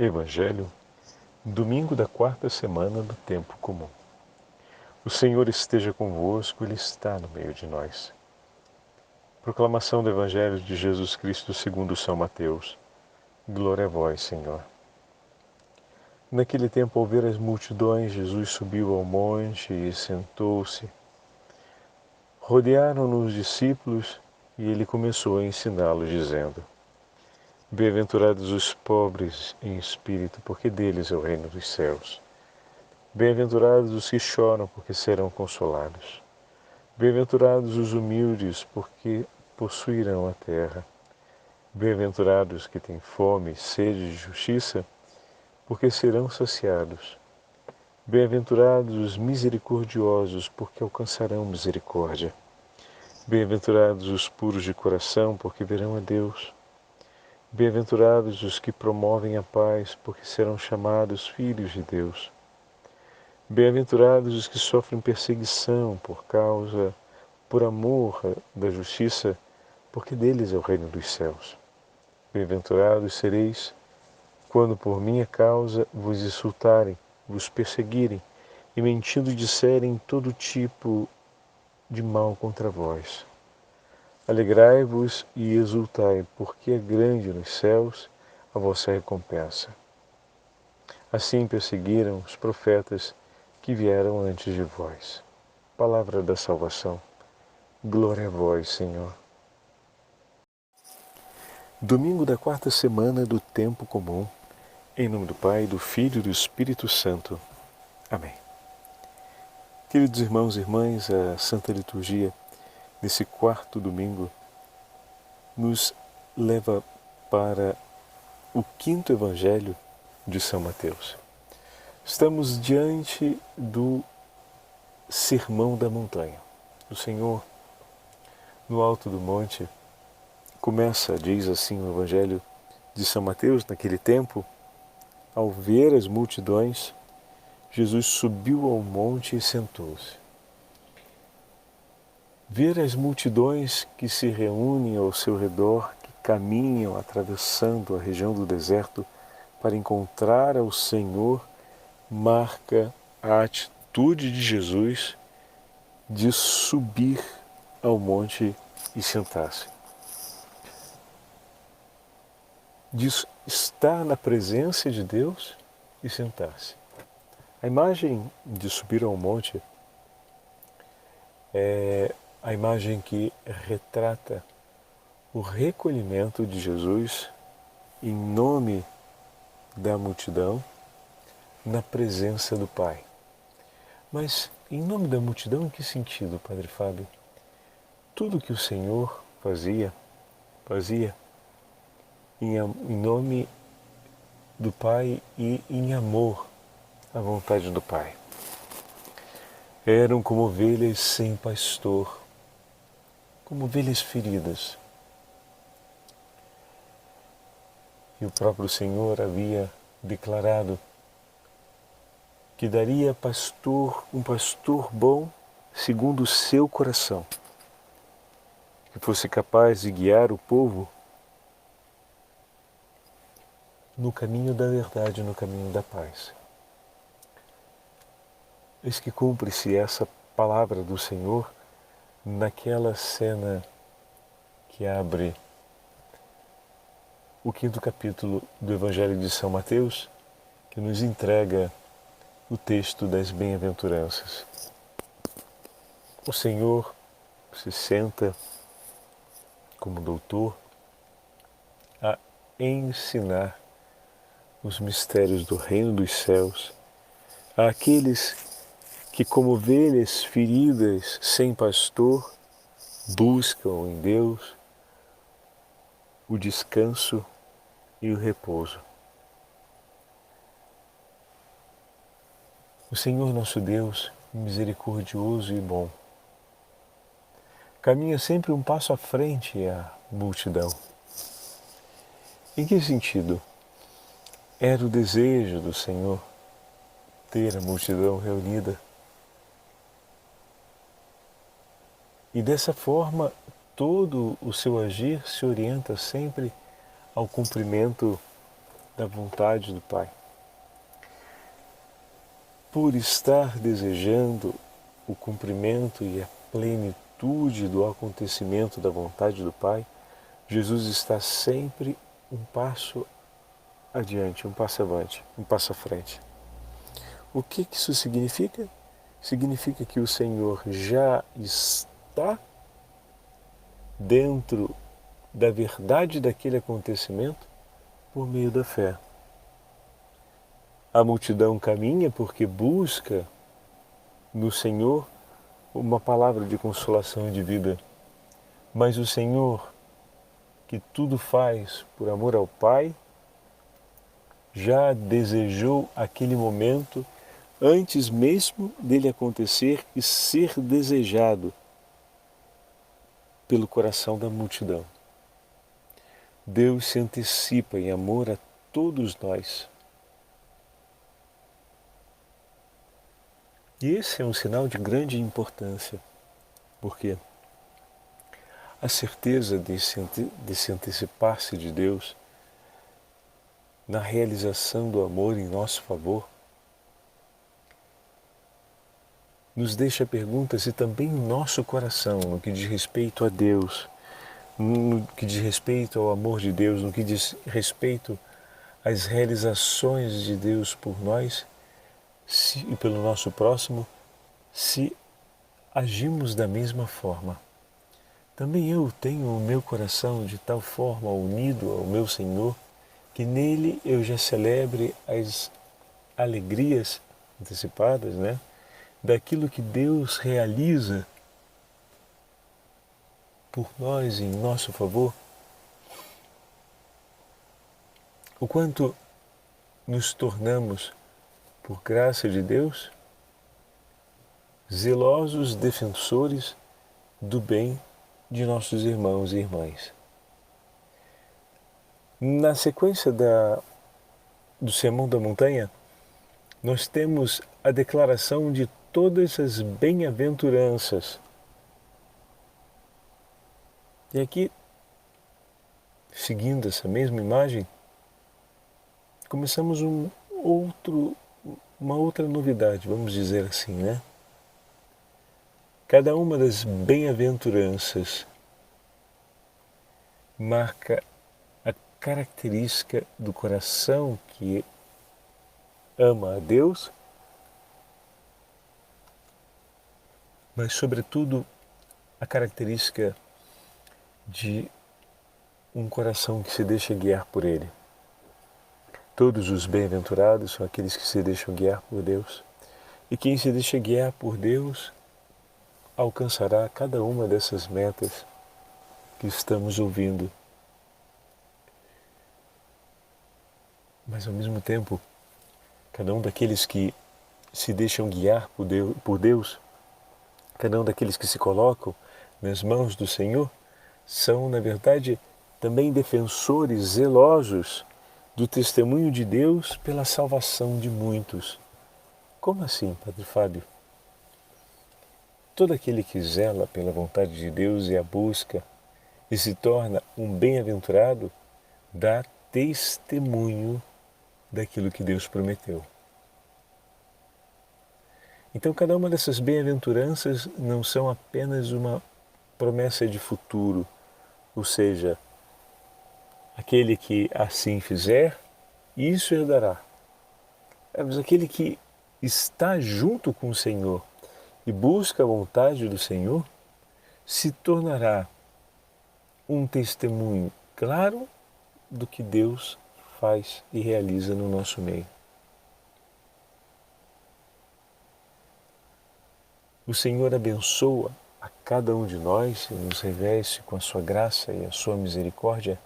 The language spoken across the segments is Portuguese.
Evangelho, domingo da quarta semana do tempo comum. O Senhor esteja convosco, Ele está no meio de nós. Proclamação do Evangelho de Jesus Cristo segundo São Mateus. Glória a vós, Senhor. Naquele tempo, ao ver as multidões, Jesus subiu ao monte e sentou-se. Rodearam-no os discípulos e ele começou a ensiná-los, dizendo: Bem-aventurados os pobres em espírito, porque deles é o reino dos céus. Bem-aventurados os que choram, porque serão consolados. Bem-aventurados os humildes, porque possuirão a terra. Bem-aventurados que têm fome e sede de justiça, porque serão saciados. Bem-aventurados os misericordiosos, porque alcançarão misericórdia. Bem-aventurados os puros de coração, porque verão a Deus. Bem-aventurados os que promovem a paz, porque serão chamados filhos de Deus. Bem-aventurados os que sofrem perseguição por amor da justiça, porque deles é o reino dos céus. Bem-aventurados sereis quando por minha causa vos insultarem, vos perseguirem e mentindo disserem todo tipo de mal contra vós. Alegrai-vos e exultai, porque é grande nos céus a vossa recompensa. Assim perseguiram os profetas que vieram antes de vós. Palavra da salvação. Glória a vós, Senhor. Domingo da quarta semana do tempo comum. Em nome do Pai, do Filho e do Espírito Santo. Amém. Queridos irmãos e irmãs, a Santa Liturgia, nesse quarto domingo, nos leva para o quinto Evangelho de São Mateus. Estamos diante do Sermão da Montanha. O Senhor, no alto do monte, diz assim o Evangelho de São Mateus, naquele tempo, ao ver as multidões, Jesus subiu ao monte e sentou-se. Ver as multidões que se reúnem ao seu redor, que caminham atravessando a região do deserto para encontrar ao Senhor, marca a atitude de Jesus de subir ao monte e sentar-se. De estar na presença de Deus e sentar-se. A imagem de subir ao monte é a imagem que retrata o recolhimento de Jesus em nome da multidão na presença do Pai. Mas em nome da multidão, em que sentido, Padre Fábio? Tudo que o Senhor fazia em nome do Pai e em amor à vontade do Pai. Eram como ovelhas sem pastor, como ovelhas feridas. E o próprio Senhor havia declarado que daria um pastor bom segundo o seu coração, que fosse capaz de guiar o povo no caminho da verdade, no caminho da paz. Eis que cumpre-se essa palavra do Senhor naquela cena que abre o quinto capítulo do Evangelho de São Mateus, que nos entrega o texto das bem-aventuranças. O Senhor se senta como doutor a ensinar os mistérios do reino dos céus àqueles que, como ovelhas feridas sem pastor, buscam em Deus o descanso e o repouso. O Senhor nosso Deus, misericordioso e bom, caminha sempre um passo à frente à multidão. Em que sentido? Era o desejo do Senhor ter a multidão reunida. E dessa forma, todo o seu agir se orienta sempre ao cumprimento da vontade do Pai. Por estar desejando o cumprimento e a plenitude do acontecimento da vontade do Pai, Jesus está sempre um passo adiante, um passo avante, um passo à frente. O que isso significa? Significa que o Senhor já está dentro da verdade daquele acontecimento por meio da fé. A multidão caminha porque busca no Senhor uma palavra de consolação e de vida. Mas o Senhor, que tudo faz por amor ao Pai, já desejou aquele momento antes mesmo dele acontecer e ser desejado pelo coração da multidão. Deus se antecipa em amor a todos nós. E esse é um sinal de grande importância, porque a certeza de se antecipar-se de Deus na realização do amor em nosso favor nos deixa perguntas e também o nosso coração no que diz respeito a Deus, no que diz respeito ao amor de Deus, no que diz respeito às realizações de Deus por nós e pelo nosso próximo, se agimos da mesma forma. Também eu tenho o meu coração de tal forma unido ao meu Senhor, que nele eu já celebre as alegrias antecipadas, daquilo que Deus realiza por nós em nosso favor. O quanto nos tornamos, por graça de Deus, zelosos defensores do bem de nossos irmãos e irmãs. Na sequência do Sermão da Montanha, nós temos a declaração de todas as bem-aventuranças. E aqui, seguindo essa mesma imagem, começamos uma outra novidade, vamos dizer assim, Cada uma das bem-aventuranças marca a característica do coração que ama a Deus, mas sobretudo a característica de um coração que se deixa guiar por Ele. Todos os bem-aventurados são aqueles que se deixam guiar por Deus. E quem se deixa guiar por Deus alcançará cada uma dessas metas que estamos ouvindo. Mas ao mesmo tempo, cada um daqueles que se deixam guiar por Deus, cada um daqueles que se colocam nas mãos do Senhor, são, na verdade, também defensores zelosos do testemunho de Deus pela salvação de muitos. Como assim, Padre Fábio? Todo aquele que zela pela vontade de Deus e a busca e se torna um bem-aventurado, dá testemunho daquilo que Deus prometeu. Então, cada uma dessas bem-aventuranças não são apenas uma promessa de futuro, ou seja, aquele que assim fizer, isso herdará. Mas aquele que está junto com o Senhor e busca a vontade do Senhor, se tornará um testemunho claro do que Deus faz e realiza no nosso meio. O Senhor abençoa a cada um de nós e nos reveste com a sua graça e a sua misericórdia,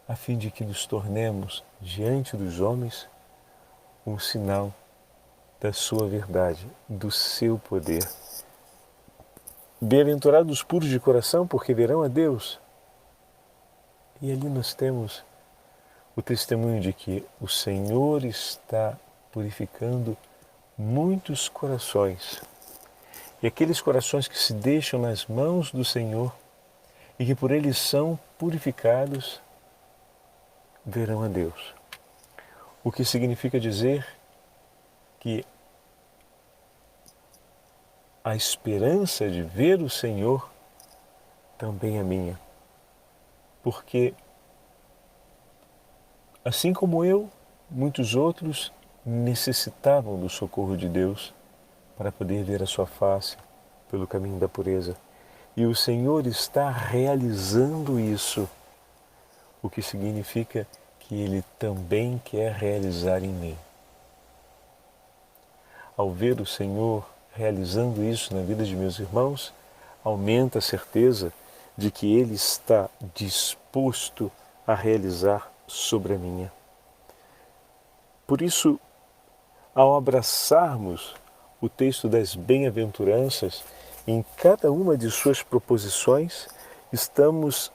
a fim de que nos tornemos, diante dos homens, um sinal da sua verdade, do seu poder. Bem-aventurados os puros de coração, porque verão a Deus. E ali nós temos o testemunho de que o Senhor está purificando muitos corações. E aqueles corações que se deixam nas mãos do Senhor e que por Ele são purificados, verão a Deus. o que significa dizer que a esperança de ver o Senhor também é minha. Porque, assim como eu, muitos outros necessitavam do socorro de Deus para poder ver a sua face pelo caminho da pureza. E o Senhor está realizando isso, o que significa que Ele também quer realizar em mim. Ao ver o Senhor realizando isso na vida de meus irmãos, aumenta a certeza de que Ele está disposto a realizar sobre a minha. Por isso, ao abraçarmos o texto das bem-aventuranças, em cada uma de suas proposições, estamos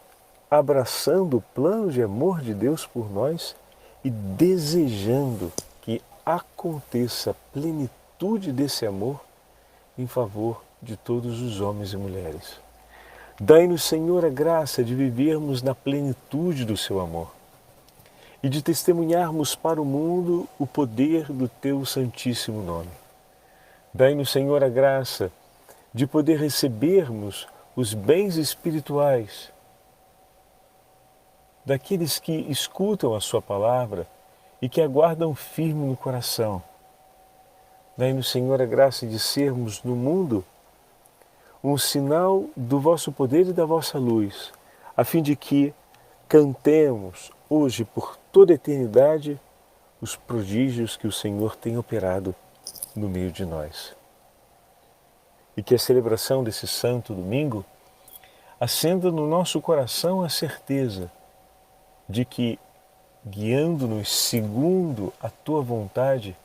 abraçando o plano de amor de Deus por nós e desejando que aconteça a plenitude desse amor em favor de todos os homens e mulheres. Dai-nos, Senhor, a graça de vivermos na plenitude do seu amor e de testemunharmos para o mundo o poder do teu santíssimo nome. Dai-nos, Senhor, a graça de poder recebermos os bens espirituais daqueles que escutam a sua palavra e que aguardam firme no coração. Dai-nos, Senhor, a graça de sermos no mundo um sinal do vosso poder e da vossa luz, a fim de que cantemos hoje por toda a eternidade os prodígios que o Senhor tem operado no meio de nós. E que a celebração desse santo domingo acenda no nosso coração a certeza de que, guiando-nos segundo a tua vontade,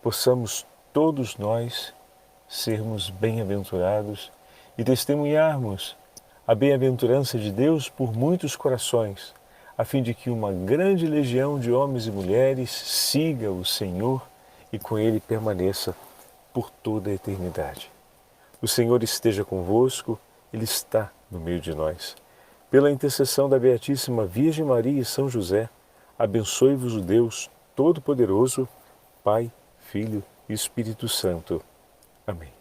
possamos todos nós sermos bem-aventurados e testemunharmos a bem-aventurança de Deus por muitos corações, a fim de que uma grande legião de homens e mulheres siga o Senhor e com Ele permaneça por toda a eternidade. O Senhor esteja convosco, Ele está no meio de nós. Pela intercessão da Beatíssima Virgem Maria e São José, abençoe-vos o Deus Todo-Poderoso, Pai, Filho e Espírito Santo. Amém.